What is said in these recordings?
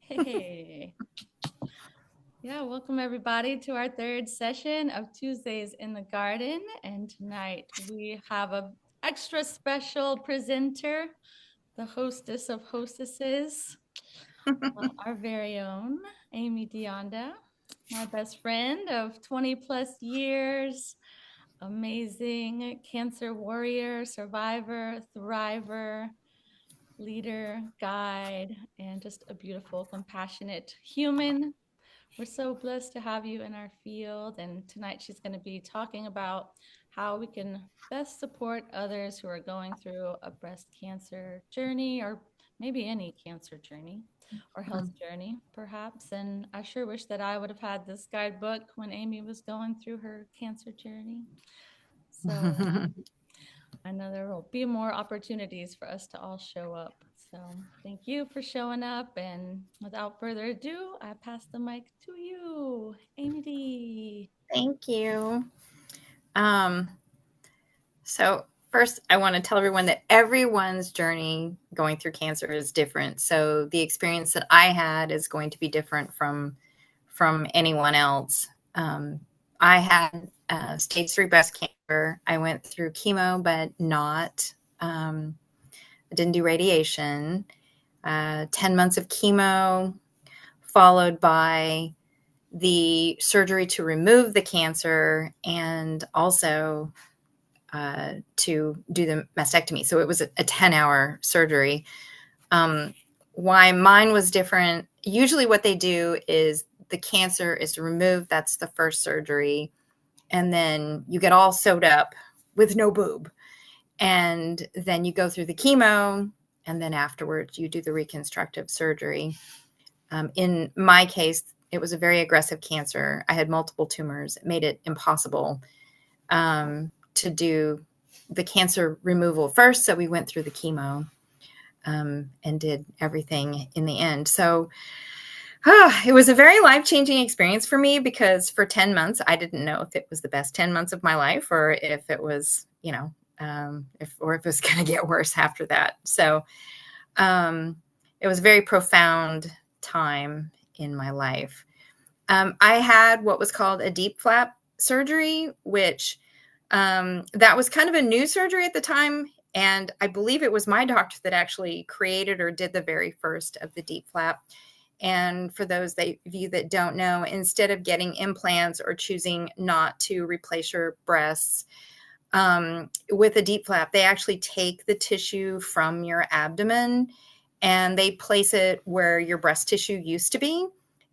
Hey. Yeah, welcome everybody to our third session of Tuesdays in the Garden. And tonight we have an extra special presenter, the hostess of hostesses, our very own Amy DeAnda, my best friend of 20 plus years, amazing cancer warrior, survivor, thriver, leader, guide, and just a beautiful, compassionate human. We're so blessed to have you in our field. And tonight she's going to be talking about how we can best support others who are going through a breast cancer journey, or maybe any cancer journey or health journey, perhaps. And I sure wish that I would have had this guidebook when Amy was going through her cancer journey. So I know there will be more opportunities for us to all show up. So thank you for showing up. And without further ado, I pass the mic to you, Amy D. Thank you. So first, I want to tell everyone that everyone's journey going through cancer is different. So the experience that I had is going to be different from anyone else. I had stage 3 breast cancer. I went through chemo, but not. I didn't do radiation. 10 months of chemo, followed by the surgery to remove the cancer, and also to do the mastectomy. So it was a 10-hour surgery. Why mine was different, usually what they do is the cancer is removed. That's the first surgery. And then you get all sewed up with no boob. And then you go through the chemo. And then afterwards, you do the reconstructive surgery. In my case, it was a very aggressive cancer. I had multiple tumors. It made it impossible to do the cancer removal first. So we went through the chemo and did everything in the end. So it was a very life-changing experience for me, because for 10 months, I didn't know if it was the best 10 months of my life, or if it was, if it was going to get worse after that. So it was a very profound time in my life. I had what was called a deep flap surgery, which that was kind of a new surgery at the time. And I believe it was my doctor that actually created or did the very first of the deep flap. And for those of you that don't know, instead of getting implants or choosing not to replace your breasts with a deep flap, they actually take the tissue from your abdomen and they place it where your breast tissue used to be.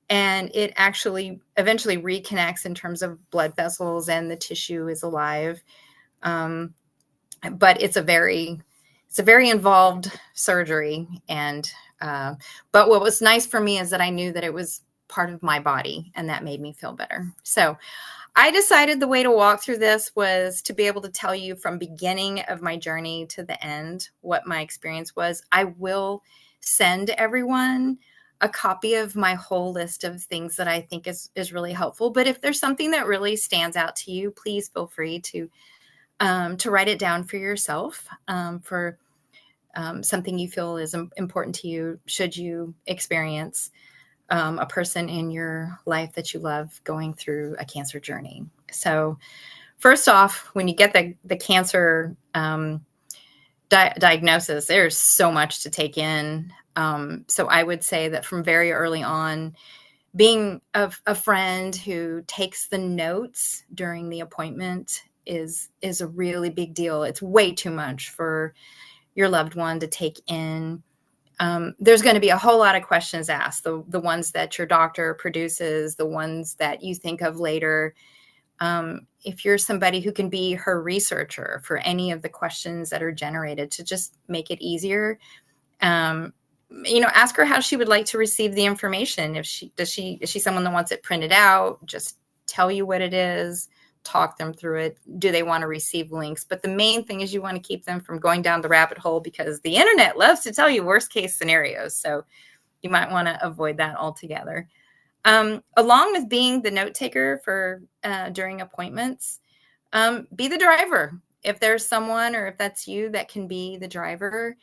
And it actually eventually reconnects in terms of blood vessels, and the tissue is alive. But it's a very involved surgery. And but what was nice for me is that I knew that it was part of my body, and that made me feel better. So I decided the way to walk through this was to be able to tell you from beginning of my journey to the end what my experience was. I will send everyone a copy of my whole list of things that I think is really helpful. But if there's something that really stands out to you, please feel free to write it down for yourself, for something you feel is important to you, should you experience a person in your life that you love going through a cancer journey. So first off, when you get the cancer diagnosis, there's so much to take in. So I would say that from very early on, being a friend who takes the notes during the appointment is a really big deal. It's way too much for your loved one to take in. There's going to be a whole lot of questions asked, the ones that your doctor produces, the ones that you think of later. If you're somebody who can be her researcher for any of the questions that are generated to just make it easier, ask her how she would like to receive the information. Is she someone that wants it printed out? Just tell you what it is, talk them through it. Do they want to receive links? But the main thing is you want to keep them from going down the rabbit hole, because the internet loves to tell you worst case scenarios. So you might want to avoid that altogether. Along with being the note taker for during appointments, be the driver. If there's someone, or if that's you, that can be the driver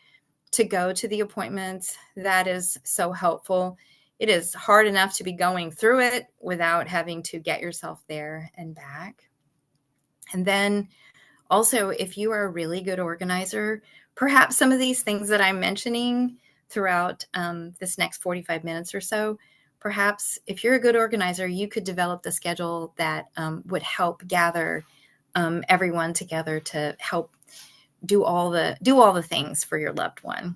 to go to the appointments, that is so helpful. it is hard enough to be going through it without having to get yourself there and back. And then also, if you are a really good organizer, perhaps some of these things that I'm mentioning throughout this next 45 minutes or so, perhaps if you're a good organizer, you could develop the schedule that would help gather everyone together to help do all the things for your loved one.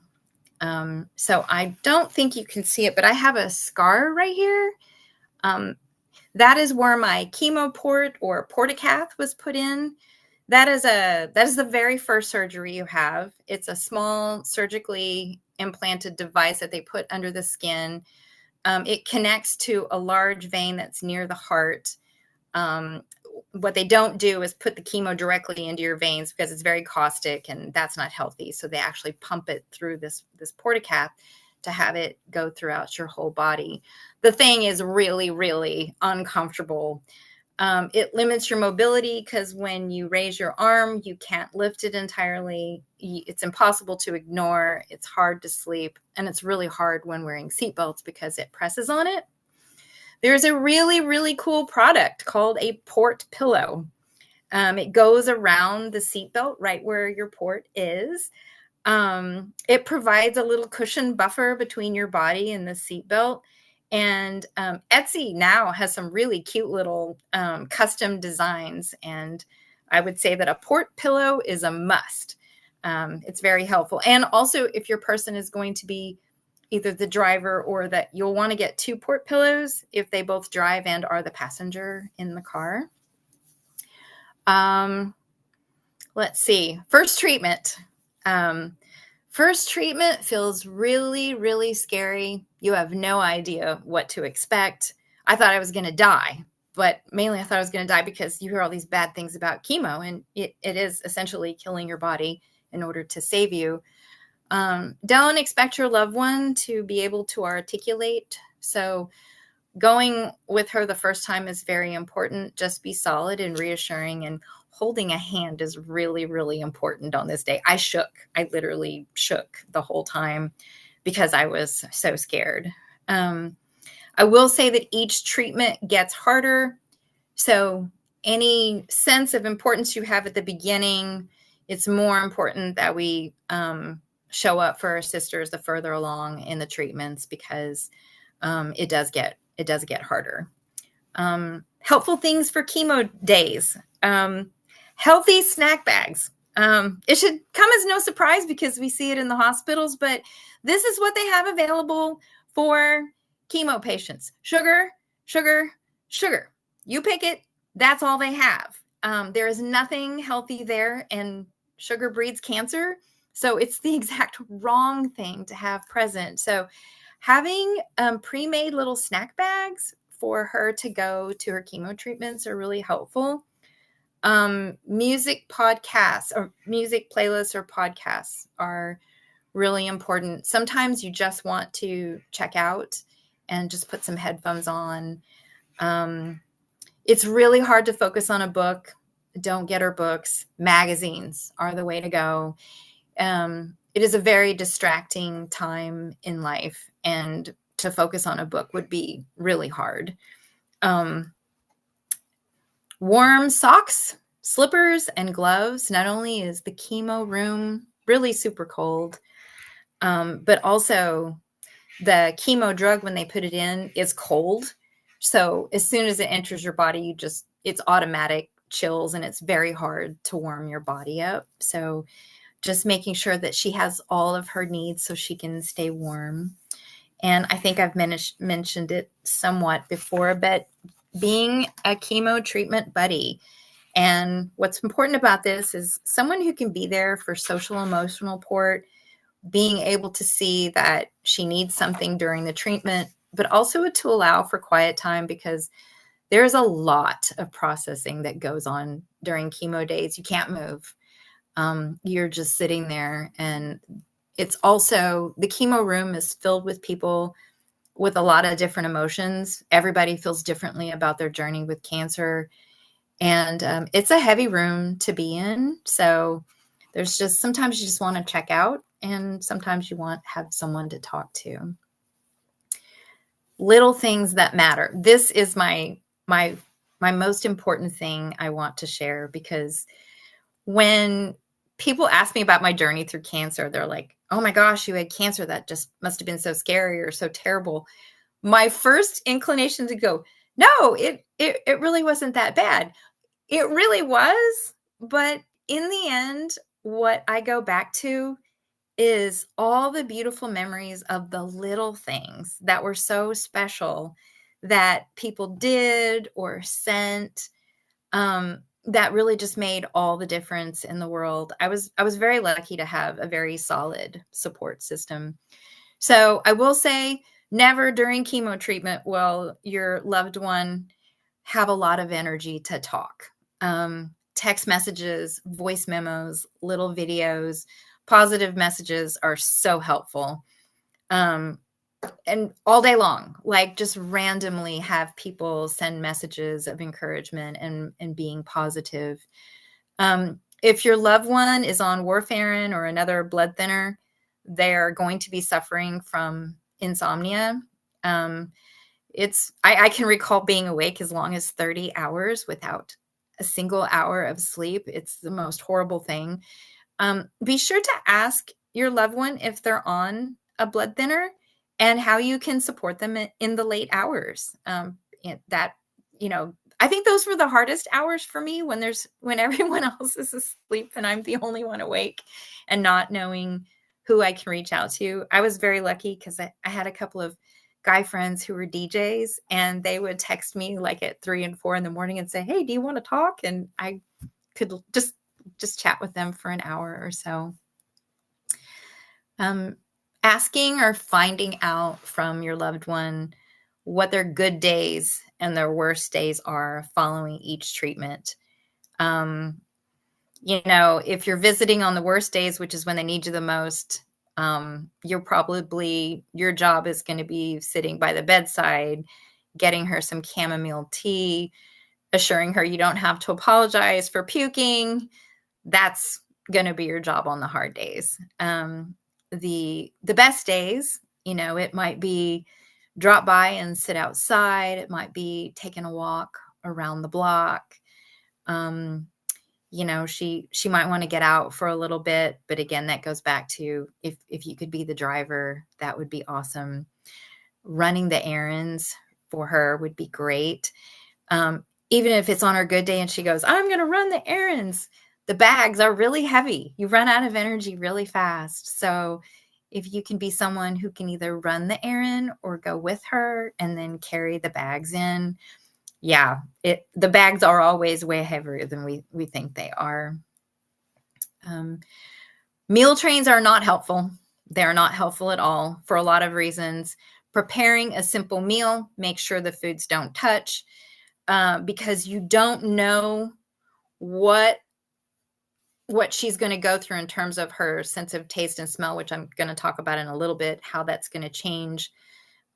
So I don't think you can see it, but I have a scar right here. That is where my chemo port or portacath was put in. That is the very first surgery you have. It's a small surgically implanted device that they put under the skin. It connects to a large vein that's near the heart. What they don't do is put the chemo directly into your veins because it's very caustic and that's not healthy. So they actually pump it through this portacath to have it go throughout your whole body. The thing is really, really uncomfortable. It limits your mobility because when you raise your arm, you can't lift it entirely. It's impossible to ignore. It's hard to sleep. And it's really hard when wearing seatbelts because it presses on it. There's a really, really cool product called a port pillow. It goes around the seatbelt right where your port is. It provides a little cushion buffer between your body and the seatbelt. And Etsy now has some really cute little custom designs. And I would say that a port pillow is a must. It's very helpful. And also, if your person is going to be either the driver or that you'll want to get 2 port pillows if they both drive and are the passenger in the car. Let's see. First treatment. First treatment feels really, really scary. You have no idea what to expect. I thought I was going to die, but mainly I thought I was going to die because you hear all these bad things about chemo, and it is essentially killing your body in order to save you. Don't expect your loved one to be able to articulate. So going with her the first time is very important. Just be solid and reassuring, and holding a hand is really, really important on this day. I shook. I literally shook the whole time because I was so scared. I will say that each treatment gets harder. So any sense of importance you have at the beginning, it's more important that we show up for our sisters the further along in the treatments because it does get harder. Helpful things for chemo days. Healthy snack bags. It should come as no surprise because we see it in the hospitals, but this is what they have available for chemo patients. Sugar, sugar, sugar. You pick it. That's all they have. There is nothing healthy there, and sugar breeds cancer. So it's the exact wrong thing to have present. So having pre-made little snack bags for her to go to her chemo treatments are really helpful. Music podcasts or music playlists or podcasts are really important. Sometimes you just want to check out and just put some headphones on. It's really hard to focus on a book. Don't get her books. Magazines are the way to go. It is a very distracting time in life, and to focus on a book would be really hard. Warm socks, slippers, and gloves. Not only is the chemo room really super cold, but also the chemo drug, when they put it in, is cold. So as soon as it enters your body, it's automatic chills, and it's very hard to warm your body up. So just making sure that she has all of her needs so she can stay warm. And I think I've mentioned it somewhat before, but being a chemo treatment buddy. And what's important about this is someone who can be there for social emotional support, being able to see that she needs something during the treatment, but also to allow for quiet time because there's a lot of processing that goes on during chemo days. You can't move. You're just sitting there, and it's also, the chemo room is filled with people with a lot of different emotions. Everybody feels differently about their journey with cancer, and it's a heavy room to be in. So there's just, sometimes you just want to check out, and sometimes you have someone to talk to. little things that matter. This is my most important thing I want to share, because when people ask me about my journey through cancer, they're like, "Oh my gosh, you had cancer. That just must have been so scary or so terrible." My first inclination to go, "No, it really wasn't that bad." It really was, but in the end, what I go back to is all the beautiful memories of the little things that were so special that people did or sent, that really just made all the difference in the world. I was very lucky to have a very solid support system. So I will say, never during chemo treatment will your loved one have a lot of energy to talk. Text messages, voice memos, little videos, positive messages are so helpful. Um, and all day long, like, just randomly have people send messages of encouragement and being positive. If your loved one is on warfarin or another blood thinner, they're going to be suffering from insomnia. Um, I can recall being awake as long as 30 hours without a single hour of sleep. It's the most horrible thing. Be sure to ask your loved one if they're on a blood thinner and how you can support them in the late hours. That, I think those were the hardest hours for me, when everyone else is asleep and I'm the only one awake and not knowing who I can reach out to. I was very lucky because I had a couple of guy friends who were DJs, and they would text me like at 3 and 4 in the morning and say, "Hey, do you want to talk?" And I could just chat with them for an hour or so. Asking or finding out from your loved one what their good days and their worst days are following each treatment. If you're visiting on the worst days, which is when they need you the most, your job is going to be sitting by the bedside, getting her some chamomile tea, assuring her you don't have to apologize for puking. That's going to be your job on the hard days. The best days, it might be drop by and sit outside. It might be taking a walk around the block. She might want to get out for a little bit, but again, that goes back to, if you could be the driver, that would be awesome. Running the errands for her would be great. Even if it's on her good day and she goes, "I'm going to run the errands," the bags are really heavy. You run out of energy really fast. So if you can be someone who can either run the errand or go with her and then carry the bags in, yeah, the bags are always way heavier than we think they are. Meal trains are not helpful. They are not helpful at all for a lot of reasons. Preparing a simple meal, make sure the foods don't touch, because you don't know what she's going to go through in terms of her sense of taste and smell, which I'm going to talk about in a little bit, how that's going to change.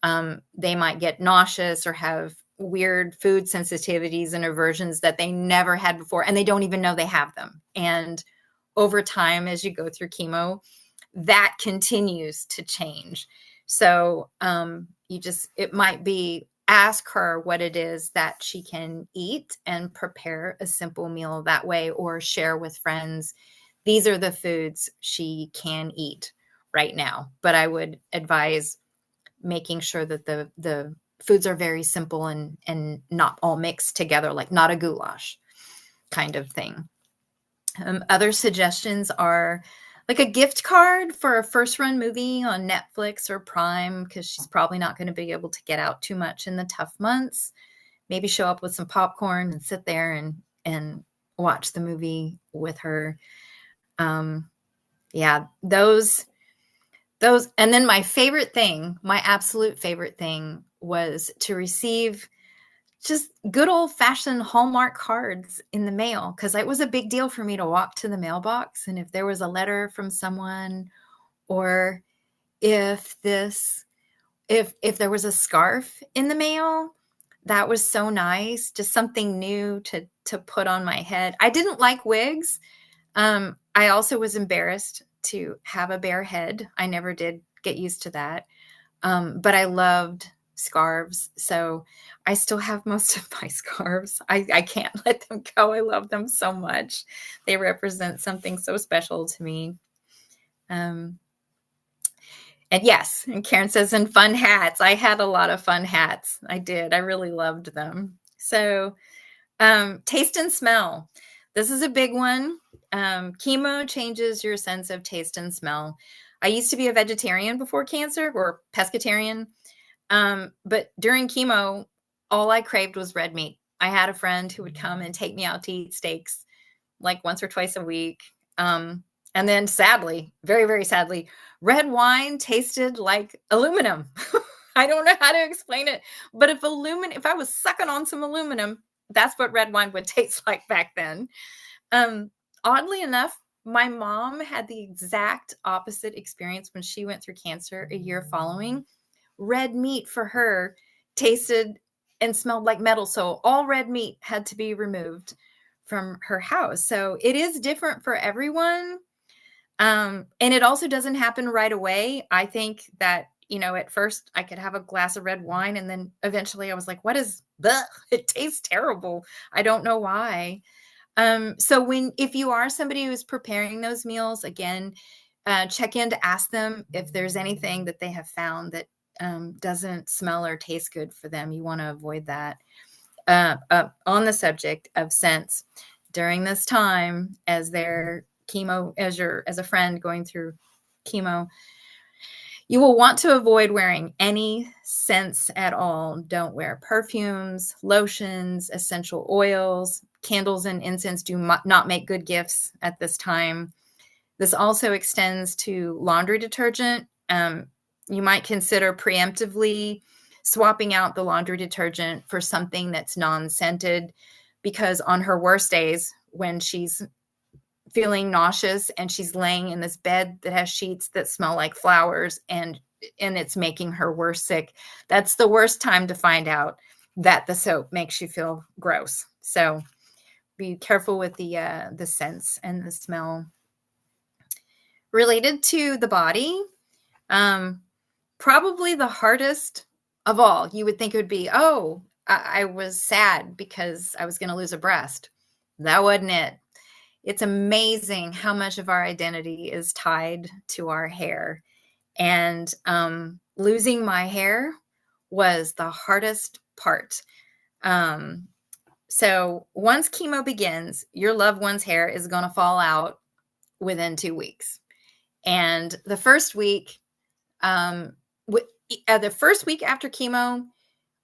They might get nauseous or have weird food sensitivities and aversions that they never had before, and they don't even know they have them. And over time, as you go through chemo, that continues to change. So it might be, ask her what it is that she can eat and prepare a simple meal that way, or share with friends, these are the foods she can eat right now. But I would advise making sure that the foods are very simple and not all mixed together, like not a goulash kind of thing. Other suggestions are like a gift card for a first run movie on Netflix or Prime, because she's probably not going to be able to get out too much in the tough months. Maybe show up with some popcorn and sit there and watch the movie with her. Yeah, those. And then my absolute favorite thing, was to receive just good old fashioned Hallmark cards in the mail, because it was a big deal for me to walk to the mailbox. And if there was a letter from someone, or if there was a scarf in the mail, that was so nice. Just something new to put on my head. I didn't like wigs. I also was embarrassed to have a bare head. I never did get used to that. But I loved scarves. So I still have most of my scarves. I can't let them go. I love them so much. They represent something so special to me. Um, and yes, and Karen says, and fun hats. I had a lot of fun hats. I did. I really loved them. So taste and smell. This is a big one. Chemo changes your sense of taste and smell. I used to be a vegetarian before cancer, or pescatarian. But during chemo, all I craved was red meat. I had a friend who would come and take me out to eat steaks like once or twice a week. And then sadly, very, very sadly, red wine tasted like aluminum. I don't know how to explain it, but if I was sucking on some aluminum, that's what red wine would taste like back then. Oddly enough, my mom had the exact opposite experience when she went through cancer a year following. Red meat for her tasted and smelled like metal. So all red meat had to be removed from her house. So it is different for everyone. And it also doesn't happen right away. I think that, at first I could have a glass of red wine and then eventually I was like, what is bleh? It tastes terrible. I don't know why. So if you are somebody who's preparing those meals, again, check in to ask them if there's anything that they have found that doesn't smell or taste good for them. You want to avoid that. On the subject of scents, during this time, as their chemo, as a friend going through chemo, you will want to avoid wearing any scents at all. Don't wear perfumes, lotions, essential oils. Candles and incense do not make good gifts at this time. This also extends to laundry detergent. You might consider preemptively swapping out the laundry detergent for something that's non-scented, because on her worst days, when she's feeling nauseous and she's laying in this bed that has sheets that smell like flowers and it's making her worse sick, that's the worst time to find out that the soap makes you feel gross. So be careful with the scents and the smell. Related to the body, probably the hardest of all, you would think it would be, I was sad because I was going to lose a breast. That wasn't it. It's amazing how much of our identity is tied to our hair. And losing my hair was the hardest part. So once chemo begins, your loved one's hair is going to fall out within 2 weeks. And the first week, the first week after chemo,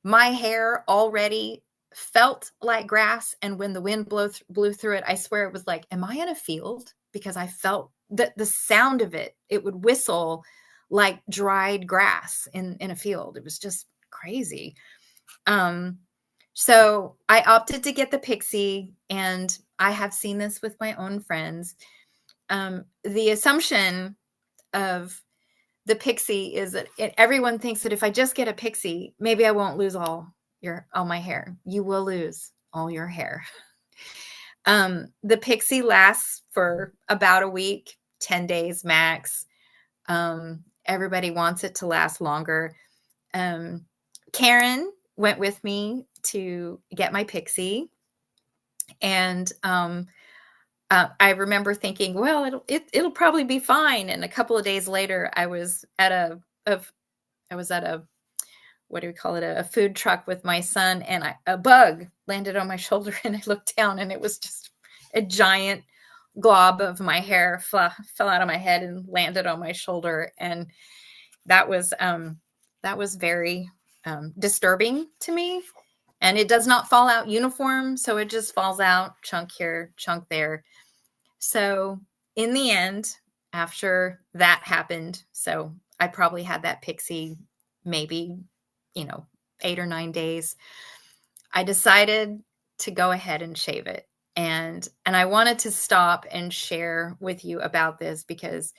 my hair already felt like grass. And when the wind blew through it, I swear it was like, am I in a field? Because I felt that the sound of it would whistle like dried grass in a field. It was just crazy. So I opted to get the Pixie, and I have seen this with my own friends. The assumption of the Pixie is that everyone thinks that if I just get a Pixie, maybe I won't lose all my hair. You will lose all your hair. The Pixie lasts for about a week, 10 days max. Everybody wants it to last longer. Karen went with me to get my Pixie, and I remember thinking, well, it'll probably be fine. And a couple of days later, I was at a what do we call it? A food truck with my son, and a bug landed on my shoulder, and I looked down, and it was just a giant glob of my hair fell out of my head and landed on my shoulder. And that was very disturbing to me. And it does not fall out uniform. So it just falls out, chunk here, chunk there. So in the end, after that happened, so I probably had that Pixie maybe, 8 or 9 days, I decided to go ahead and shave it. And I wanted to stop and share with you about this, because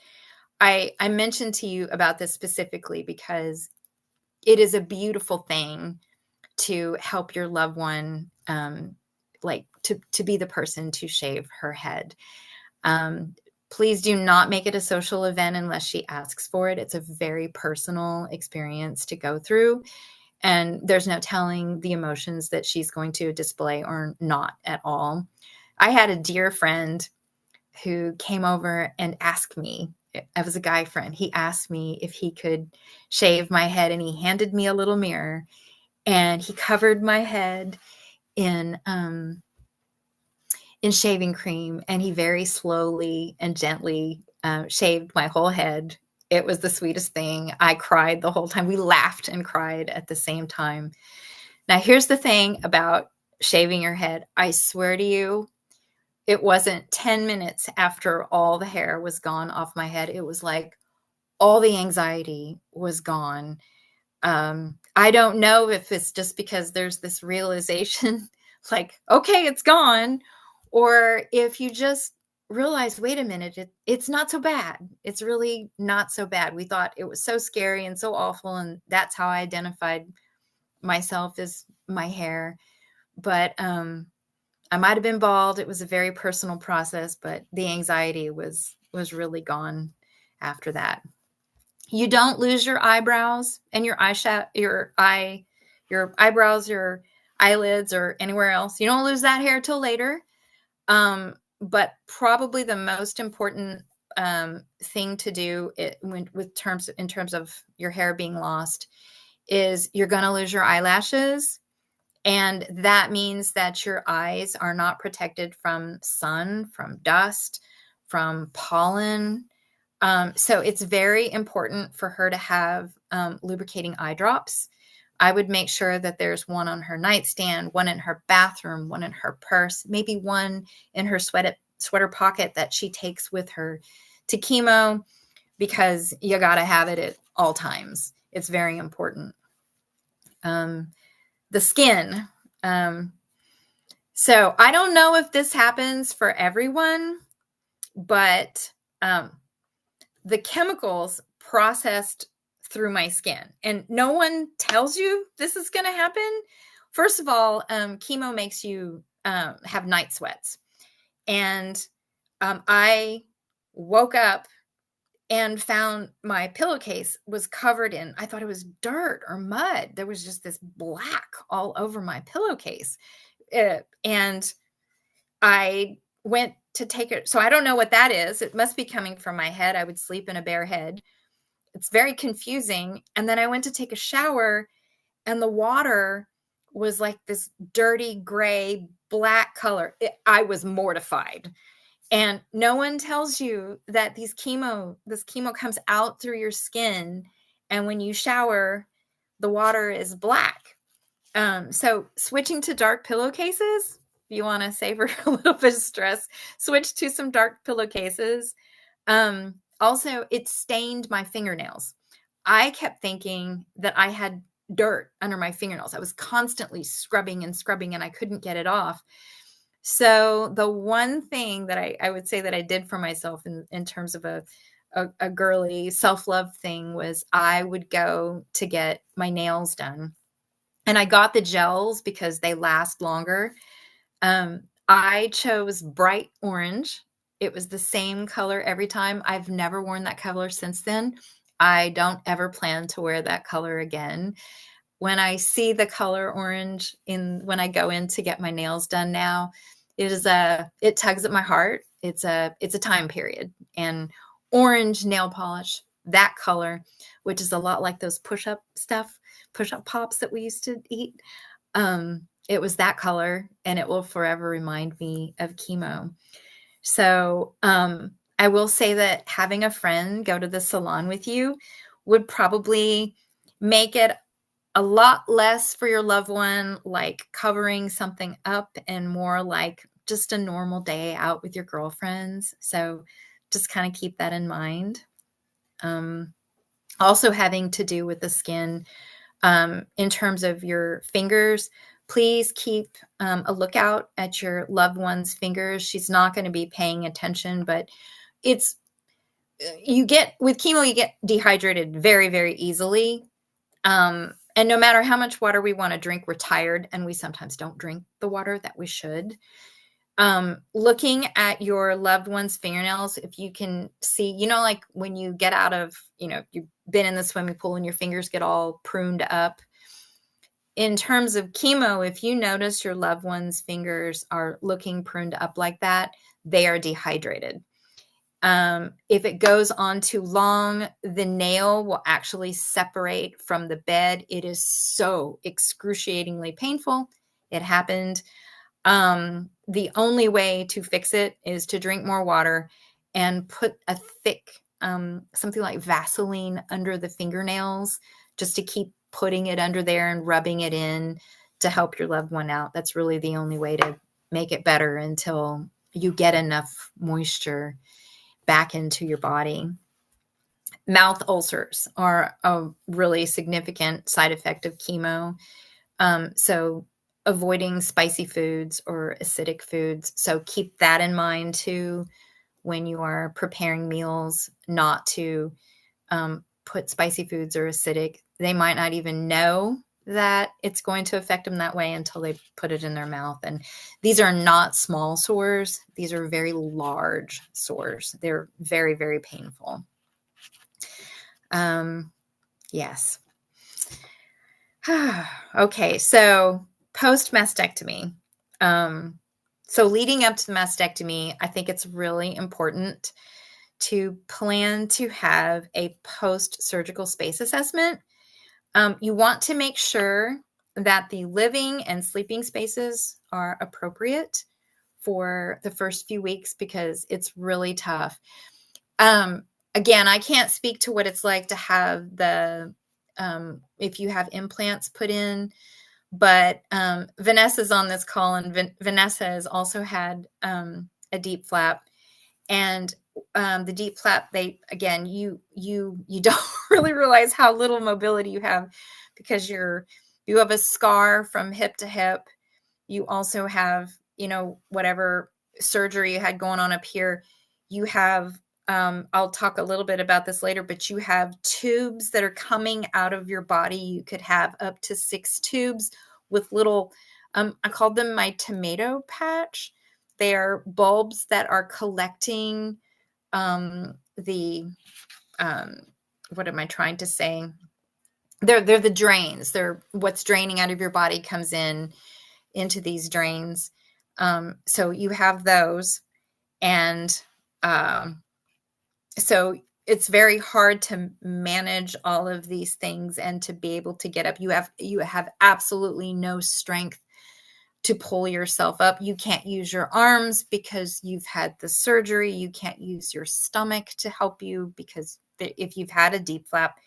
I mentioned to you about this specifically because it is a beautiful thing to help your loved one, to be the person to shave her head. Please do not make it a social event unless she asks for it. It's a very personal experience to go through. And there's no telling the emotions that she's going to display or not at all. I had a dear friend who came over and asked me, it was a guy friend, he asked me if he could shave my head, and he handed me a little mirror and he covered my head in shaving cream, and he very slowly and gently shaved my whole head. It was the sweetest thing. I cried the whole time. We laughed and cried at the same time. Now, here's the thing about shaving your head. I swear to you, it wasn't 10 minutes after all the hair was gone off my head. It was like all the anxiety was gone. I don't know if it's just because there's this realization like, okay, it's gone, or if you just realize, wait a minute, it's not so bad. It's really not so bad. We thought it was so scary and so awful, and that's how I identified myself, as my hair. But I might have been bald. It was a very personal process, but the anxiety was really gone after that. You don't lose your eyebrows and your eyebrows, your eyelids, or anywhere else. You don't lose that hair till later. But probably the most important thing to do in terms of your hair being lost is you're going to lose your eyelashes. And that means that your eyes are not protected from sun, from dust, from pollen. So it's very important for her to have lubricating eye drops. I would make sure that there's one on her nightstand, one in her bathroom, one in her purse, maybe one in her sweater pocket that she takes with her to chemo, because you got to have it at all times. It's very important. The skin. So I don't know if this happens for everyone, but the chemicals processed through my skin, and no one tells you this is going to happen. First of all, chemo makes you have night sweats. And I woke up and found my pillowcase was covered in, I thought it was dirt or mud. There was just this black all over my pillowcase. And I went to take it. So I don't know what that is. It must be coming from my head. I would sleep in a bare head. It's very confusing. And then I went to take a shower, and the water was like this dirty gray black color. I was mortified. And no one tells you that this chemo comes out through your skin, and when you shower, the water is black. So switching to dark pillowcases, if you want to save her a little bit of stress, switch to some dark pillowcases. Also, it stained my fingernails. I kept thinking that I had dirt under my fingernails. I was constantly scrubbing and scrubbing, and I couldn't get it off. So the one thing that I would say that I did for myself in terms of a girly self-love thing was I would go to get my nails done. And I got the gels because they last longer. I chose bright orange. It was the same color every time. I've never worn that color since then. I don't ever plan to wear that color again. When I see the color orange when I go in to get my nails done now, it tugs at my heart. It's a time period. And orange nail polish, that color, which is a lot like those push-up pops that we used to eat. It was that color, and it will forever remind me of chemo. So I will say that having a friend go to the salon with you would probably make it a lot less for your loved one, like covering something up, and more like just a normal day out with your girlfriends. So just kind of keep that in mind. Also having to do with the skin, in terms of your fingers, please keep a lookout at your loved one's fingers. She's not going to be paying attention, but with chemo, you get dehydrated very, very easily. And no matter how much water we want to drink, we're tired, and we sometimes don't drink the water that we should. Looking at your loved one's fingernails, if you can see, like when you get out of, you've been in the swimming pool and your fingers get all pruned up. in terms of chemo, if you notice your loved one's fingers are looking pruned up like that, they are dehydrated. If it goes on too long, the nail will actually separate from the bed. It is so excruciatingly painful. It happened. The only way to fix it is to drink more water and put a thick, something like Vaseline under the fingernails, just to keep putting it under there and rubbing it in to help your loved one out. That's really the only way to make it better until you get enough moisture back into your body. Mouth ulcers are a really significant side effect of chemo. So avoiding spicy foods or acidic foods. So keep that in mind too when you are preparing meals, not to put spicy foods or acidic. They might not even know that it's going to affect them that way until they put it in their mouth. And these are not small sores. These are very large sores. They're very, very painful. Yes. Okay, so post mastectomy. So leading up to the mastectomy, I think it's really important to plan to have a post-surgical space assessment. You want to make sure that the living and sleeping spaces are appropriate for the first few weeks because it's really tough. Again, I can't speak to what it's like to have the if you have implants put in, but Vanessa's on this call, and Vanessa has also had a deep flap, and the deep flap, you don't really realize how little mobility you have because you have a scar from hip to hip. You also have, whatever surgery you had going on up here. You have, I'll talk a little bit about this later, but you have tubes that are coming out of your body. You could have up to 6 tubes with little, I called them my tomato patch. They are bulbs that are collecting what am I trying to say? They're the drains. They're what's draining out of your body comes into these drains. So you have those, and so it's very hard to manage all of these things and to be able to get up. You have absolutely no strength to pull yourself up. You can't use your arms because you've had the surgery. You can't use your stomach to help you because if you've had a deep flap,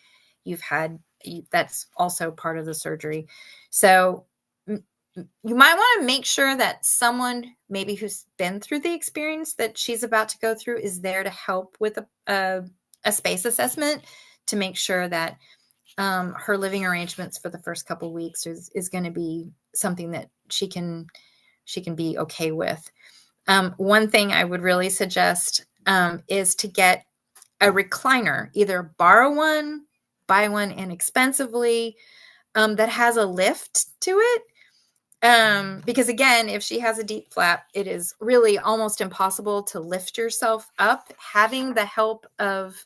that's also part of the surgery. So you might want to make sure that someone maybe who's been through the experience that she's about to go through is there to help with a space assessment to make sure that her living arrangements for the first couple of weeks is going to be something that she can be okay with. One thing I would really suggest is to get a recliner, either borrow one, buy one inexpensively, that has a lift to it. Because again, if she has a deep flap, it is really almost impossible to lift yourself up. Having the help of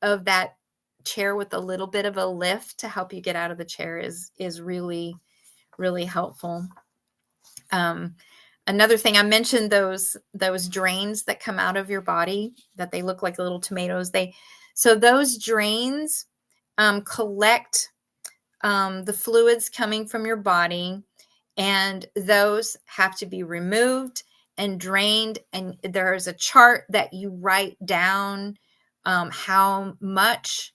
that chair with a little bit of a lift to help you get out of the chair is really, really helpful. Another thing, I mentioned those drains that come out of your body, that they look like little tomatoes. So those drains collect the fluids coming from your body, and those have to be removed and drained. And there's a chart that you write down how much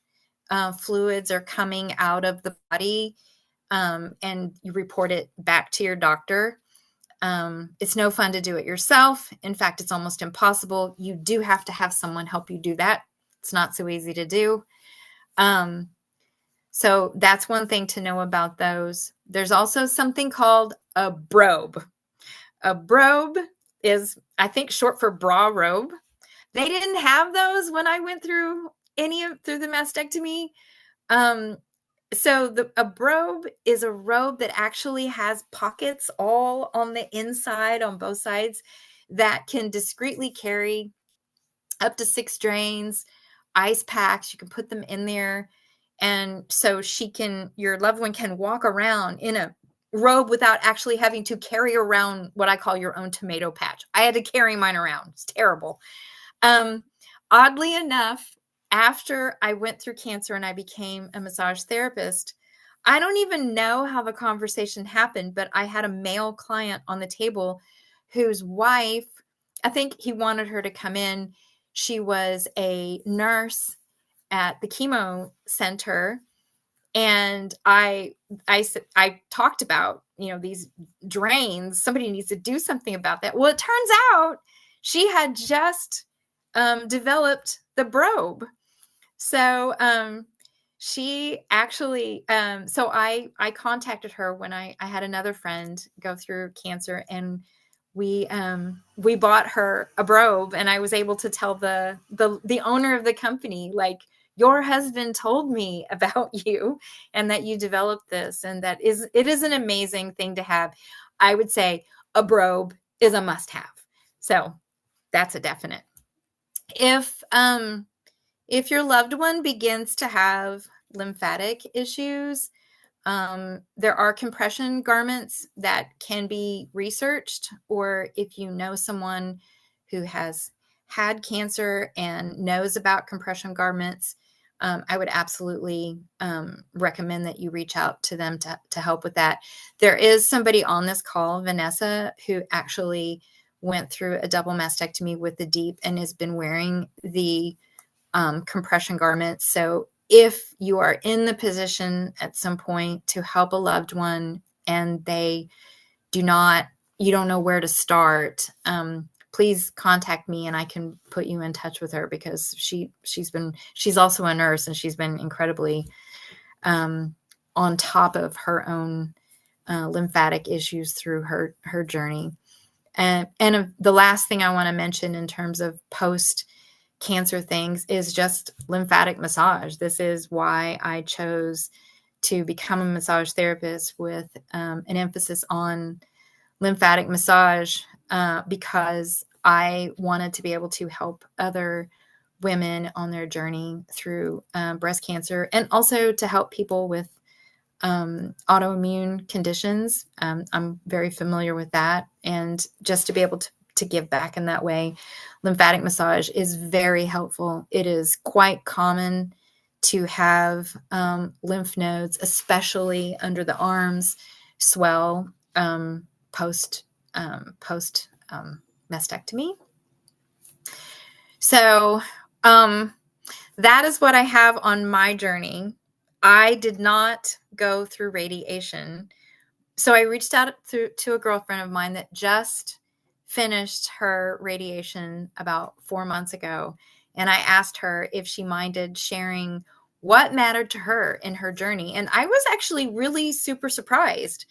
fluids are coming out of the body, and you report it back to your doctor. It's no fun to do it yourself. In fact, it's almost impossible. You do have to have someone help you do that. It's not so easy to do. So that's one thing to know about those. There's also something called a brobe. A brobe is, I think, short for bra robe. They didn't have those when I went through the mastectomy. So a brobe is a robe that actually has pockets all on the inside, on both sides, that can discreetly carry up to 6 drains, ice packs. You can put them in there. And so your loved one can walk around in a robe without actually having to carry around what I call your own tomato patch. I had to carry mine around. It's terrible. Oddly enough, after I went through cancer and I became a massage therapist, I don't even know how the conversation happened, but I had a male client on the table whose wife, I think he wanted her to come in. She was a nurse at the chemo center. And I talked about, these drains. Somebody needs to do something about that. Well, it turns out she had just developed the brobe. So she actually, so I contacted her when I had another friend go through cancer, and we bought her a brobe, and I was able to tell the owner of the company, like, your husband told me about you and that you developed this, and it is an amazing thing to have. I would say a brobe is a must-have. So that's a definite. If your loved one begins to have lymphatic issues, there are compression garments that can be researched, or if you know someone who has had cancer and knows about compression garments, I would absolutely recommend that you reach out to them to help with that. There is somebody on this call, Vanessa, who actually went through a double mastectomy with the DEEP and has been wearing the compression garments. So if you are in the position at some point to help a loved one and you don't know where to start, please contact me and I can put you in touch with her, because she's also a nurse, and she's been incredibly on top of her own lymphatic issues through her journey. And the last thing I want to mention in terms of post cancer things is just lymphatic massage. This is why I chose to become a massage therapist with an emphasis on lymphatic massage, because I wanted to be able to help other women on their journey through breast cancer, and also to help people with autoimmune conditions. I'm very familiar with that, and just to be able to give back in that way. Lymphatic massage is very helpful. It is quite common to have lymph nodes, especially under the arms, swell post mastectomy. So that is what I have on my journey. I did not go through radiation. So I reached out to a girlfriend of mine that just finished her radiation about 4 months ago. And I asked her if she minded sharing what mattered to her in her journey. And I was actually really super surprised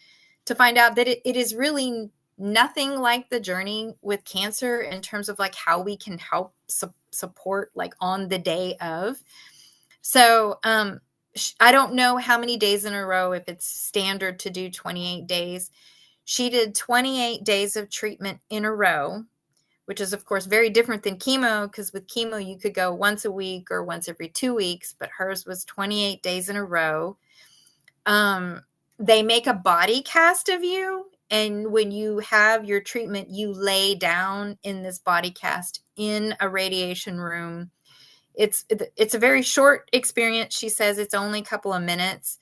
to find out that it is really nothing like the journey with cancer in terms of like how we can help support like on the day of. So I don't know how many days in a row, if it's standard to do 28 days. She did 28 days of treatment in a row, which is, of course, very different than chemo, because with chemo, you could go once a week or once every 2 weeks, but hers was 28 days in a row. They make a body cast of you, and when you have your treatment, you lay down in this body cast in a radiation room. It's a very short experience. She says it's only a couple of minutes.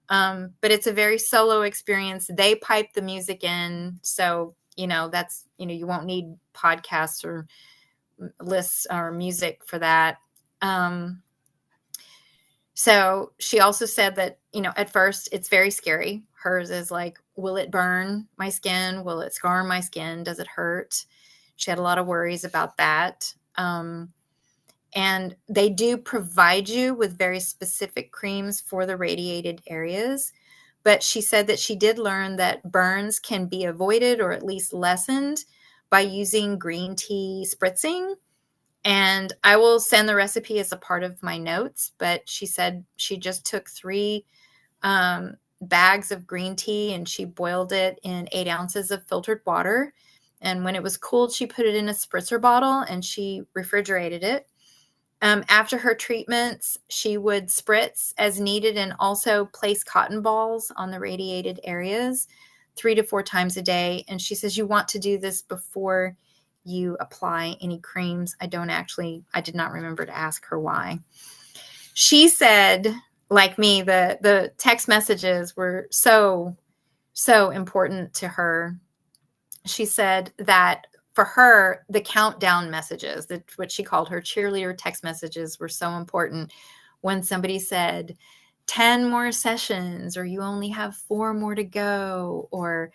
But it's a very solo experience. They pipe the music in. So, that's, you won't need podcasts or lists or music for that. So she also said that, at first it's very scary. Hers is like, will it burn my skin? Will it scar my skin? Does it hurt? She had a lot of worries about that. And they do provide you with very specific creams for the radiated areas. But she said that she did learn that burns can be avoided or at least lessened by using green tea spritzing. And I will send the recipe as a part of my notes. But she said she just took 3 bags of green tea and she boiled it in 8 ounces of filtered water. And when it was cooled, she put it in a spritzer bottle and she refrigerated it. After her treatments, she would spritz as needed and also place cotton balls on the radiated areas 3 to 4 times a day. And she says you want to do this before you apply any creams. I did not remember to ask her why. She said, like me, the text messages were so important to her. She said that for her, the countdown messages, what she called her cheerleader text messages, were so important. When somebody said 10 more sessions, or you only have 4 more to go, or,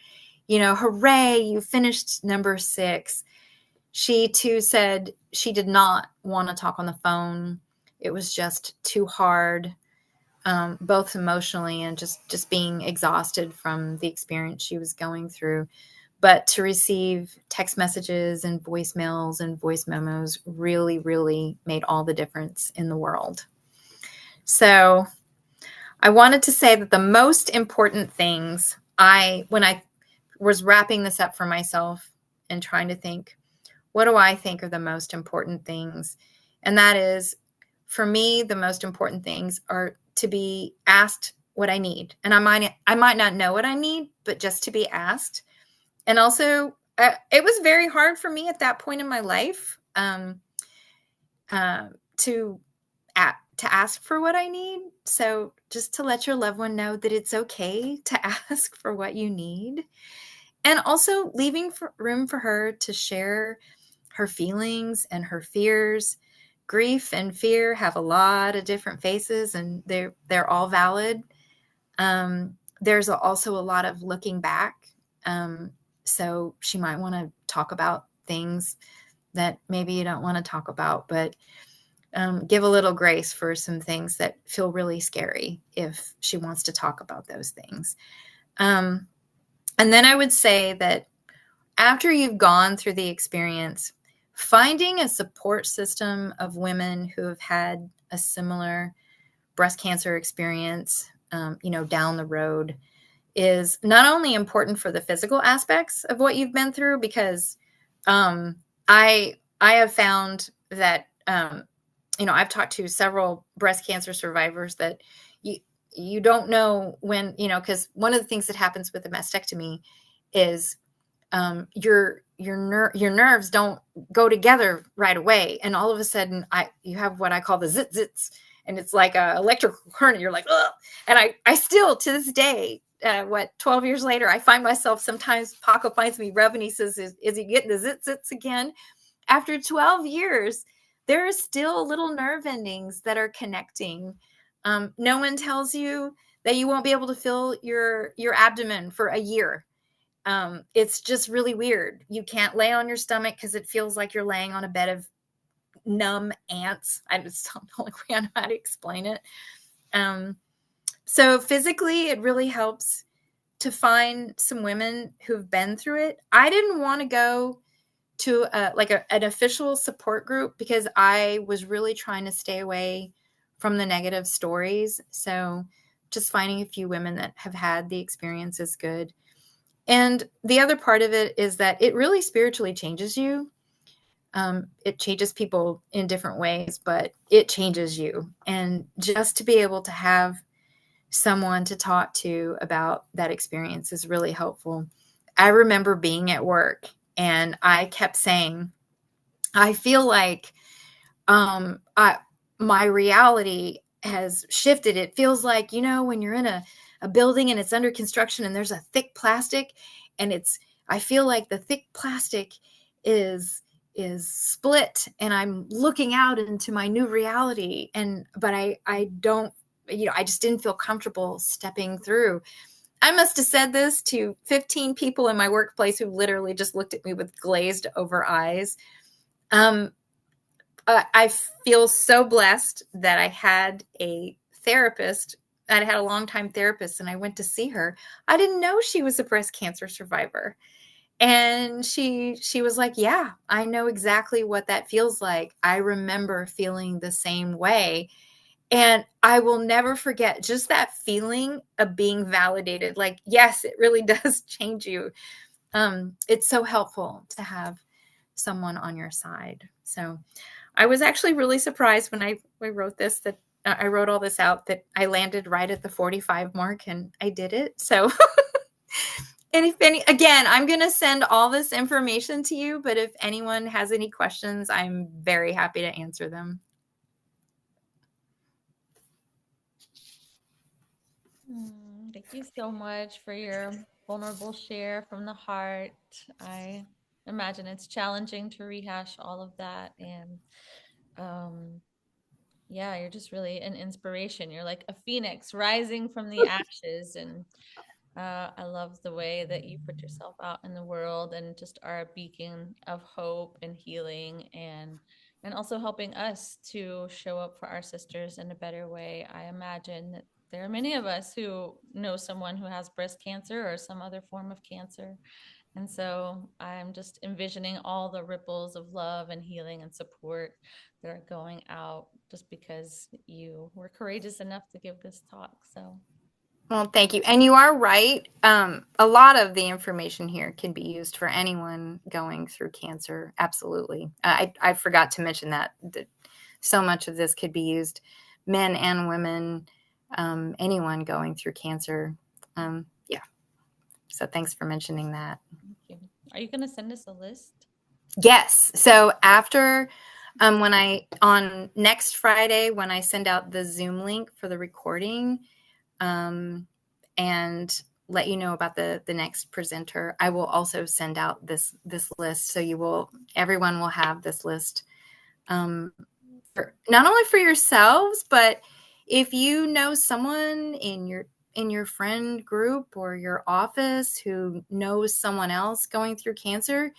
hooray, you finished number 6. She too said she did not want to talk on the phone. It was just too hard, both emotionally and just being exhausted from the experience she was going through. But to receive text messages and voicemails and voice memos really, really made all the difference in the world. So I wanted to say that the most important things, when I was wrapping this up for myself and trying to think, what do I think are the most important things? And that is, for me, the most important things are to be asked what I need. And I might not know what I need, but just to be asked. And also, it was very hard for me at that point in my life to ask for what I need. So just to let your loved one know that it's okay to ask for what you need. And also leaving room for her to share her feelings and her fears. Grief and fear have a lot of different faces, and they're all valid. There's also a lot of looking back. So she might want to talk about things that maybe you don't want to talk about, but give a little grace for some things that feel really scary if she wants to talk about those things. And then I would say that after you've gone through the experience, finding a support system of women who have had a similar breast cancer experience, down the road, is not only important for the physical aspects of what you've been through, because I have found that I've talked to several breast cancer survivors that you don't know when, because one of the things that happens with a mastectomy is your nerves don't go together right away, and all of a sudden you have what I call the zits, and it's like a electrical current. You're like, ugh. And I still, to this day, 12 years later, I find myself sometimes, Paco finds me rubbing, he says, is he getting the zits again? After 12 years, there are still little nerve endings that are connecting. No one tells you that you won't be able to feel your abdomen for a year. It's just really weird. You can't lay on your stomach because it feels like you're laying on a bed of numb ants. I just don't know how to explain it. So physically, it really helps to find some women who've been through it. I didn't want to go to an official support group because I was really trying to stay away from the negative stories. So just finding a few women that have had the experience is good. And the other part of it is that it really spiritually changes you. It changes people in different ways, but it changes you. And just to be able to have someone to talk to about that experience is really helpful. I remember being at work and I kept saying, I feel like my reality has shifted. It feels like, when you're in a building and it's under construction and there's a thick plastic, and I feel like the thick plastic is split and I'm looking out into my new reality. But I don't, I just didn't feel comfortable stepping through. I must have said this to 15 people in my workplace who literally just looked at me with glazed over eyes. I feel so blessed that I had a therapist. I had a longtime therapist, and I went to see her. I didn't know she was a breast cancer survivor. And she was like, yeah, I know exactly what that feels like. I remember feeling the same way. And I will never forget just that feeling of being validated. Like, yes, it really does change you. It's so helpful to have someone on your side. So I was actually really surprised when I wrote this, that I wrote all this out, that I landed right at the 45 mark, and I did it. So, and if any, again, I'm going to send all this information to you, but if anyone has any questions, I'm very happy to answer them. Thank you so much for your vulnerable share from the heart. I imagine it's challenging to rehash all of that. And yeah, you're just really an inspiration. You're like a phoenix rising from the ashes. And I love the way that you put yourself out in the world and just are a beacon of hope and healing, and also helping us to show up for our sisters in a better way. I imagine that there are many of us who know someone who has breast cancer or some other form of cancer. And so I'm just envisioning all the ripples of love and healing and support that are going out just because you were courageous enough to give this talk. So Well, thank you. And you are right. A lot of the information here can be used for anyone going through cancer. Absolutely. I forgot to mention that so much of this could be used, men and women, anyone going through cancer. Yeah. So thanks for mentioning that. thank you. Are you going to send us a list? Yes. So after on next Friday, when I send out the Zoom link for the recording, and let you know about the next presenter, I will also send out this list. So everyone will have this list, not only for yourselves, but if you know someone in your friend group or your office who knows someone else going through cancer,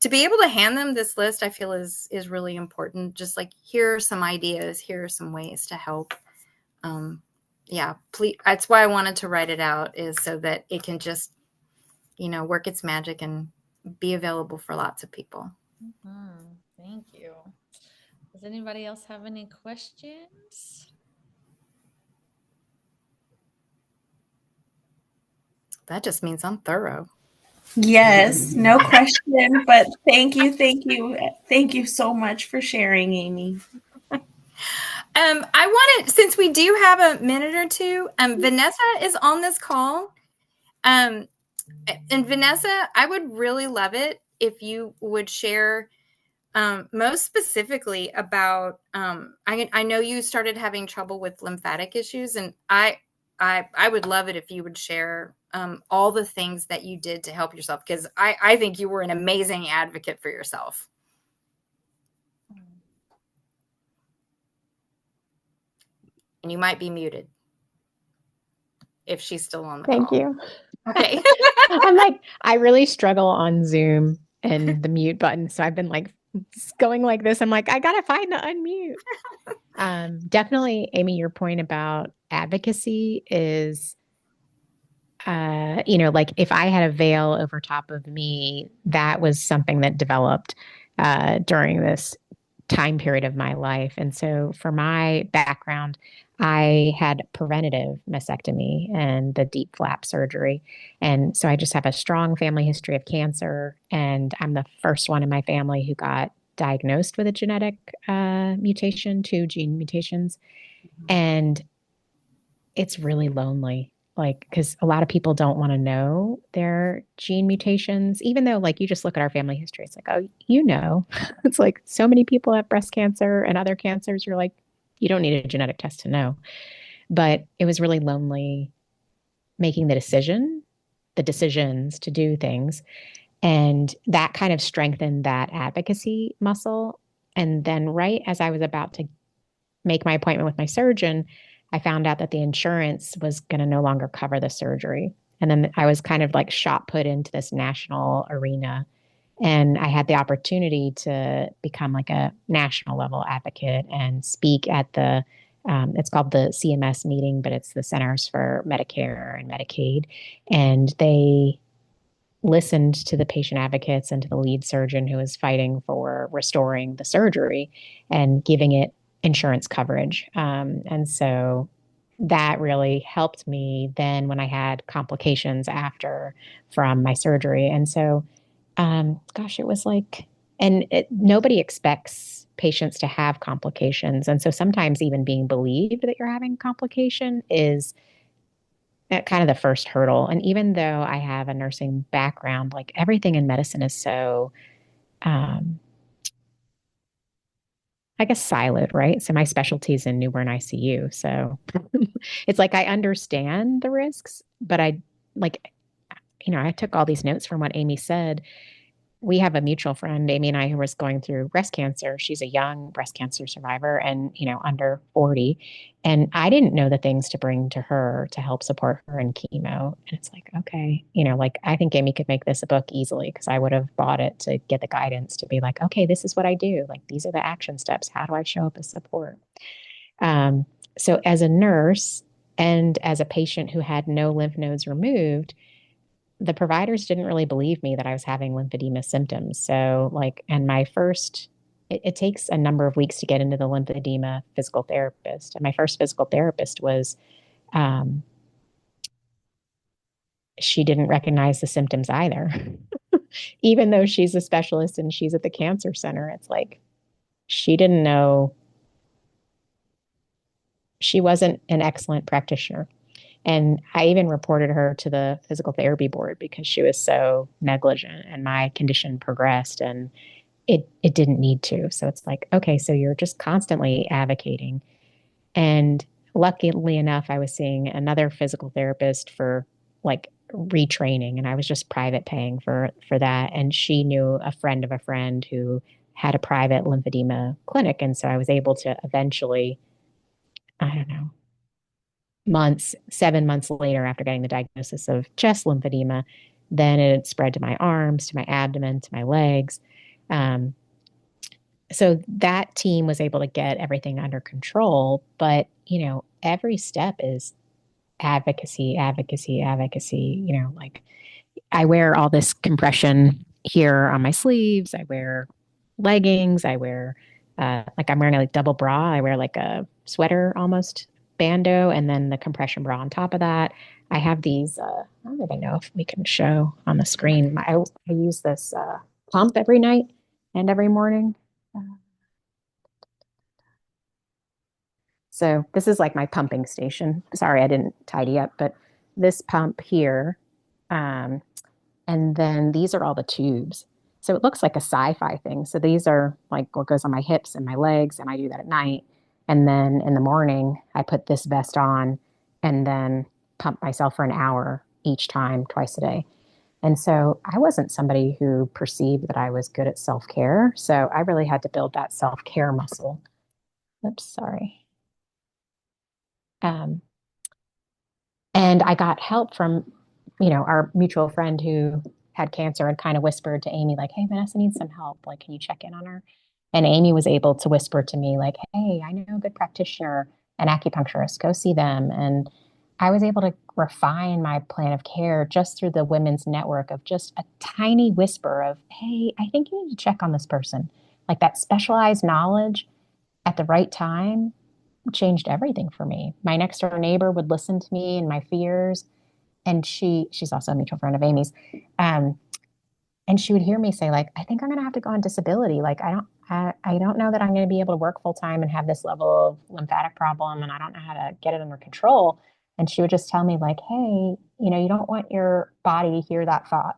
to be able to hand them this list, I feel is really important. Just like, here are some ideas, here are some ways to help. Yeah, please. That's why I wanted to write it out, is so that it can just, work its magic and be available for lots of people. Thank you. Does anybody else have any questions? That just means I'm thorough. Yes, no question, but thank you so much for sharing, Amy. I wanted, since we do have a minute or two, Vanessa is on this call. And Vanessa, I would really love it if you would share most specifically about, I know you started having trouble with lymphatic issues, and I would love it if you would share all the things that you did to help yourself, because I think you were an amazing advocate for yourself. And you might be muted if she's still on the call. Thank you. Okay. I'm like, I really struggle on Zoom and the mute button. So I've been like going like this. I'm like, I gotta find the unmute. Definitely, Amy, your point about advocacy is, like if I had a veil over top of me, that was something that developed during this time period of my life. And so for my background, I had preventative mastectomy and the deep flap surgery. And so I just have a strong family history of cancer. And I'm the first one in my family who got diagnosed with a genetic mutation, 2 gene mutations. And it's really lonely. Like, because a lot of people don't want to know their gene mutations, even though, like, you just look at our family history, it's like, oh, it's like so many people have breast cancer and other cancers. You're like, you don't need a genetic test to know. But it was really lonely making the decisions to do things. And that kind of strengthened that advocacy muscle. And then, right as I was about to make my appointment with my surgeon, I found out that the insurance was going to no longer cover the surgery. And then I was kind of like shot put into this national arena. And I had the opportunity to become like a national level advocate and speak at it's called the CMS meeting, but it's the Centers for Medicare and Medicaid. And they listened to the patient advocates and to the lead surgeon who was fighting for restoring the surgery and giving it insurance coverage. And so that really helped me then when I had complications after from my surgery. And so, it was like, nobody expects patients to have complications. And so sometimes even being believed that you're having a complication is kind of the first hurdle. And even though I have a nursing background, like everything in medicine is so, I guess, siloed, right? So my specialty is in newborn ICU. So it's like I understand the risks, but I like, I took all these notes from what Amy said. We have a mutual friend, Amy and I, who was going through breast cancer. She's a young breast cancer survivor and, under 40. And I didn't know the things to bring to her to help support her in chemo. And it's like, okay, like I think Amy could make this a book easily because I would have bought it to get the guidance to be like, okay, this is what I do. Like, these are the action steps. How do I show up as support? Um, so as a nurse and as a patient who had no lymph nodes removed, the providers didn't really believe me that I was having lymphedema symptoms. So, and it takes a number of weeks to get into the lymphedema physical therapist. And my first physical therapist was, she didn't recognize the symptoms either. Even though she's a specialist and she's at the cancer center, it's like she didn't know. She wasn't an excellent practitioner. And I even reported her to the physical therapy board because she was so negligent and my condition progressed and it didn't need to. So it's like, okay, so you're just constantly advocating. And luckily enough, I was seeing another physical therapist for retraining, and I was just private paying for that. And she knew a friend of a friend who had a private lymphedema clinic. And so I was able to eventually, I don't know, 7 months later after getting the diagnosis of chest lymphedema, then it spread to my arms, to my abdomen, to my legs. So that team was able to get everything under control. But, every step is advocacy, advocacy, advocacy. I wear all this compression here on my sleeves. I wear leggings. I wear, I'm wearing a double bra. I wear like a sweater almost bandeau and then the compression bra on top of that. I have these, I don't even know if we can show on the screen. I use this pump every night and every morning. So this is like my pumping station. Sorry, I didn't tidy up, but this pump here, and then these are all the tubes. So it looks like a sci-fi thing. So these are like what goes on my hips and my legs, and I do that at night. And then in the morning, I put this vest on and then pump myself for an hour each time, twice a day. And so I wasn't somebody who perceived that I was good at self-care. So I really had to build that self-care muscle. Oops, sorry. And I got help from, our mutual friend who had cancer and kind of whispered to Amy, like, hey, Vanessa needs some help. Like, can you check in on her? And Amy was able to whisper to me, like, hey, I know a good practitioner, an acupuncturist, go see them. And I was able to refine my plan of care just through the women's network of just a tiny whisper of, hey, I think you need to check on this person. Like that specialized knowledge at the right time changed everything for me. My next door neighbor would listen to me and my fears. And she's also a mutual friend of Amy's. And she would hear me say, like, I think I'm going to have to go on disability. Like, I don't know that I'm going to be able to work full time and have this level of lymphatic problem. And I don't know how to get it under control. And she would just tell me like, hey, you don't want your body to hear that thought.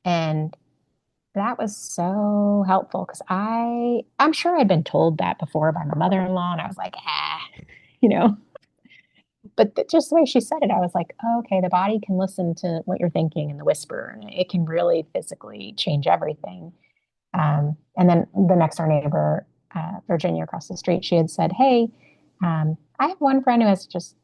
And that was so helpful because I'm sure I'd been told that before by my mother-in-law. And I was like, you know, but just the way she said it, I was like, oh, okay, the body can listen to what you're thinking in the whisper, and it can really physically change everything. And then the next door neighbor, Virginia across the street, she had said, hey, I have one friend who has just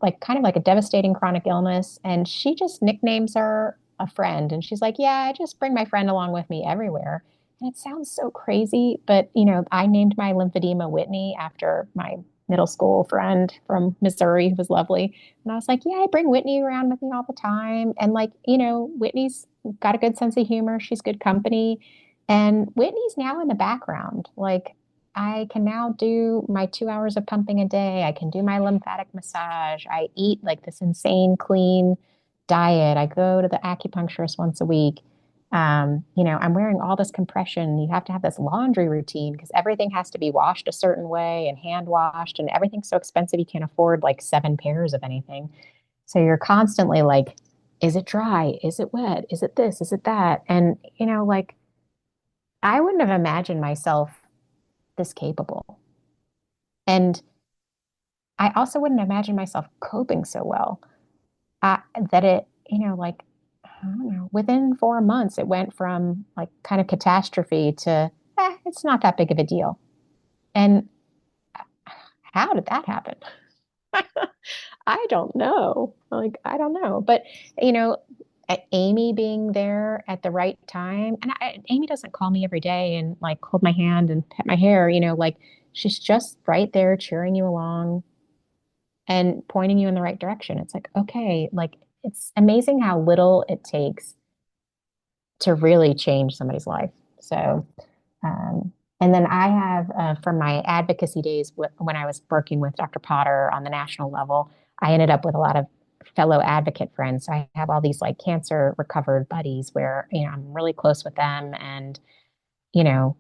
like kind of like a devastating chronic illness, and she just nicknames her a friend. And she's like, yeah, I just bring my friend along with me everywhere. And it sounds so crazy, but I named my lymphedema Whitney after my middle school friend from Missouri who was lovely. And I was like, yeah, I bring Whitney around with me all the time. And like, Whitney's got a good sense of humor. She's good company. And Whitney's now in the background. Like, I can now do my 2 hours of pumping a day. I can do my lymphatic massage. I eat like this insane clean diet. I go to the acupuncturist once a week. I'm wearing all this compression. You have to have this laundry routine because everything has to be washed a certain way and hand washed, and everything's so expensive you can't afford like 7 pairs of anything. So you're constantly like, is it dry? Is it wet? Is it this? Is it that? And, like I wouldn't have imagined myself this capable. And I also wouldn't imagine myself coping so well. That it, like, I don't know, within 4 months, it went from like kind of catastrophe to, it's not that big of a deal. And how did that happen? I don't know. Like, I don't know. But, you know, Amy being there at the right time, and Amy doesn't call me every day and like hold my hand and pet my hair, like she's just right there cheering you along and pointing you in the right direction. It's like, okay, like it's amazing how little it takes to really change somebody's life. So, um, and then I have, from my advocacy days when I was working with Dr. Potter on the national level, I ended up with a lot of fellow advocate friends. So I have all these like cancer recovered buddies where, I'm really close with them and, you know,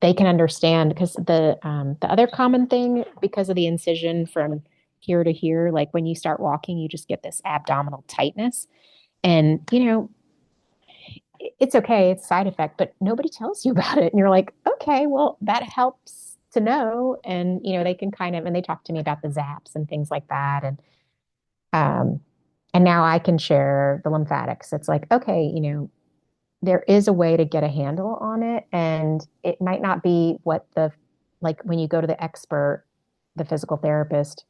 they can understand because the other common thing because of the incision from here to here, like when you start walking, you just get this abdominal tightness. And, it's okay, it's a side effect, but nobody tells you about it. And you're like, okay, well, that helps to know. And, they can and they talk to me about the zaps and things like that. Um, and now I can share the lymphatics. It's like, okay, there is a way to get a handle on it. And it might not be like when you go to the expert, the physical therapist,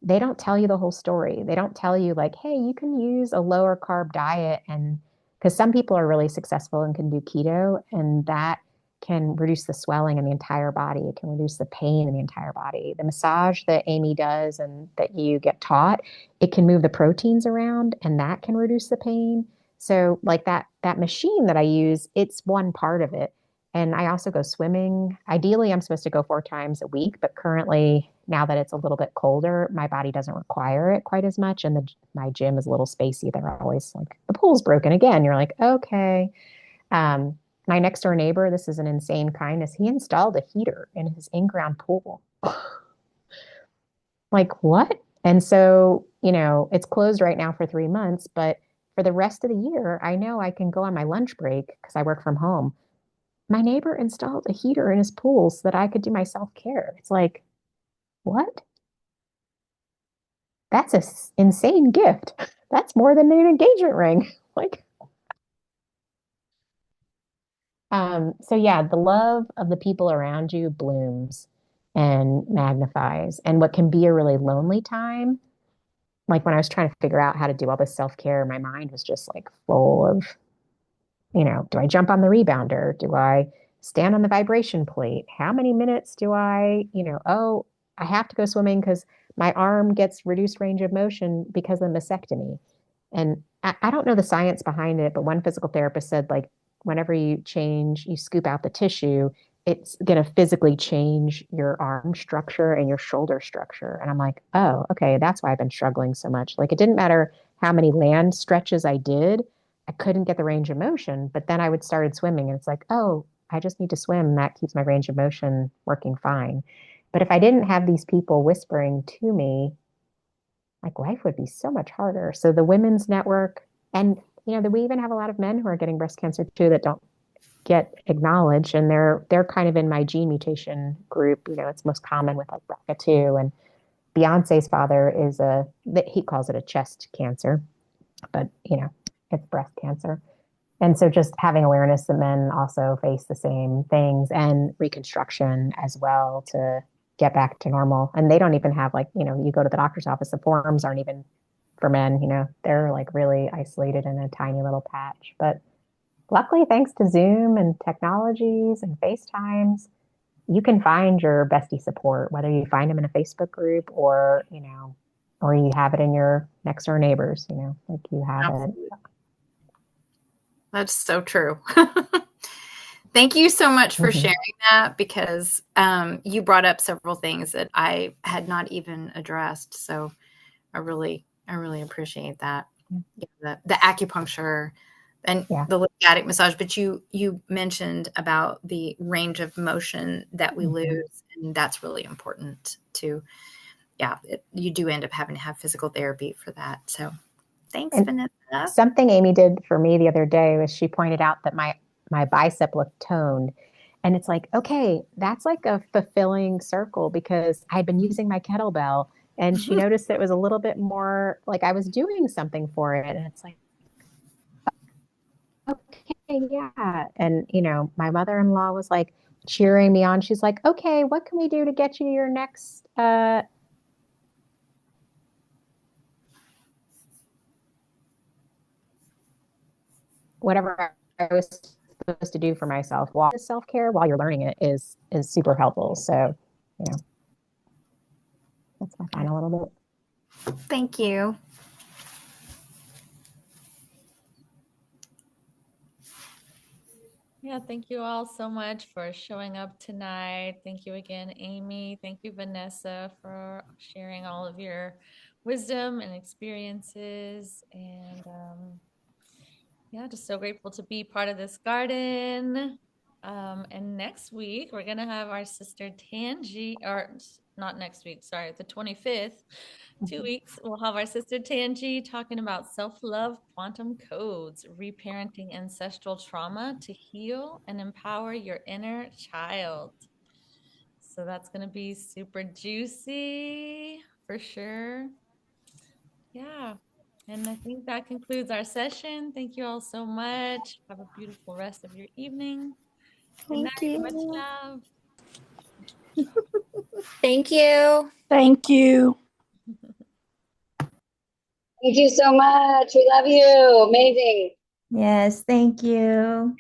they don't tell you the whole story. They don't tell you like, hey, you can use a lower carb diet. And because some people are really successful and can do keto, and that can reduce the swelling in the entire body. It can reduce the pain in the entire body. The massage that Amy does and that you get taught, it can move the proteins around and that can reduce the pain. So like that machine that I use, it's one part of it. And I also go swimming. Ideally, I'm supposed to go 4 times a week, but currently, now that it's a little bit colder, my body doesn't require it quite as much. And my gym is a little spacey. They're always like, the pool's broken again. You're like, okay. Um, my next door neighbor, this is an insane kindness. He installed a heater in his in-ground pool. Like, what? And so, it's closed right now for 3 months, but for the rest of the year, I know I can go on my lunch break because I work from home. My neighbor installed a heater in his pool so that I could do my self-care. It's like, what? That's an insane gift. That's more than an engagement ring. Like, so yeah, the love of the people around you blooms and magnifies. And what can be a really lonely time, like when I was trying to figure out how to do all this self-care, my mind was just like full of, do I jump on the rebounder? Do I stand on the vibration plate? How many minutes do I, oh, I have to go swimming because my arm gets reduced range of motion because of the mastectomy. And I don't know the science behind it, but one physical therapist said, like, whenever you scoop out the tissue, it's going to physically change your arm structure and your shoulder structure. And I'm like, oh, okay, that's why I've been struggling so much. Like, it didn't matter how many land stretches I did, I couldn't get the range of motion. But then I would started swimming, and it's like, oh, I just need to swim. And that keeps my range of motion working fine. But if I didn't have these people whispering to me, like life would be so much harder. So the women's network, and we even have a lot of men who are getting breast cancer too that don't get acknowledged, and they're kind of in my gene mutation group. It's most common with like BRCA2, and Beyonce's father is he calls it a chest cancer, but it's breast cancer. And so just having awareness that men also face the same things and reconstruction as well to get back to normal. And they don't even have like, you go to the doctor's office, the forums aren't even for men, they're like really isolated in a tiny little patch. But luckily, thanks to Zoom and technologies and FaceTimes, you can find your bestie support, whether you find them in a Facebook group or, or you have it in your next door neighbors, like you have Absolutely. it. That's so true. Thank you so much for sharing that, because you brought up several things that I had not even addressed. So I really appreciate that. The acupuncture, and the lymphatic massage, but you mentioned about the range of motion that we lose, and that's really important too. Yeah, you do end up having to have physical therapy for that. So thanks, Vanessa. Something Amy did for me the other day was she pointed out that my bicep looked toned. And it's like, okay, that's like a fulfilling circle because I'd been using my kettlebell and she noticed that it was a little bit more like I was doing something for it. And it's like, okay, yeah. And, my mother-in-law was like cheering me on. She's like, okay, what can we do to get you to your next, whatever I was supposed to do for myself. While self-care while you're learning it is super helpful. So, that's my final little bit. Thank you. Yeah, thank you all so much for showing up tonight. Thank you again, Amy. Thank you, Vanessa, for sharing all of your wisdom and experiences. And yeah, just so grateful to be part of this garden. And next week, we're going to have our sister Tangi, or not next week, sorry, the 25th, 2 weeks, we'll have our sister Tangi talking about self-love quantum codes, reparenting ancestral trauma to heal and empower your inner child. So that's going to be super juicy for sure. Yeah. And I think that concludes our session. Thank you all so much. Have a beautiful rest of your evening. Good night. Thank you. Much love. Thank you. Thank you. Thank you so much. We love you. Amazing. Yes, thank you.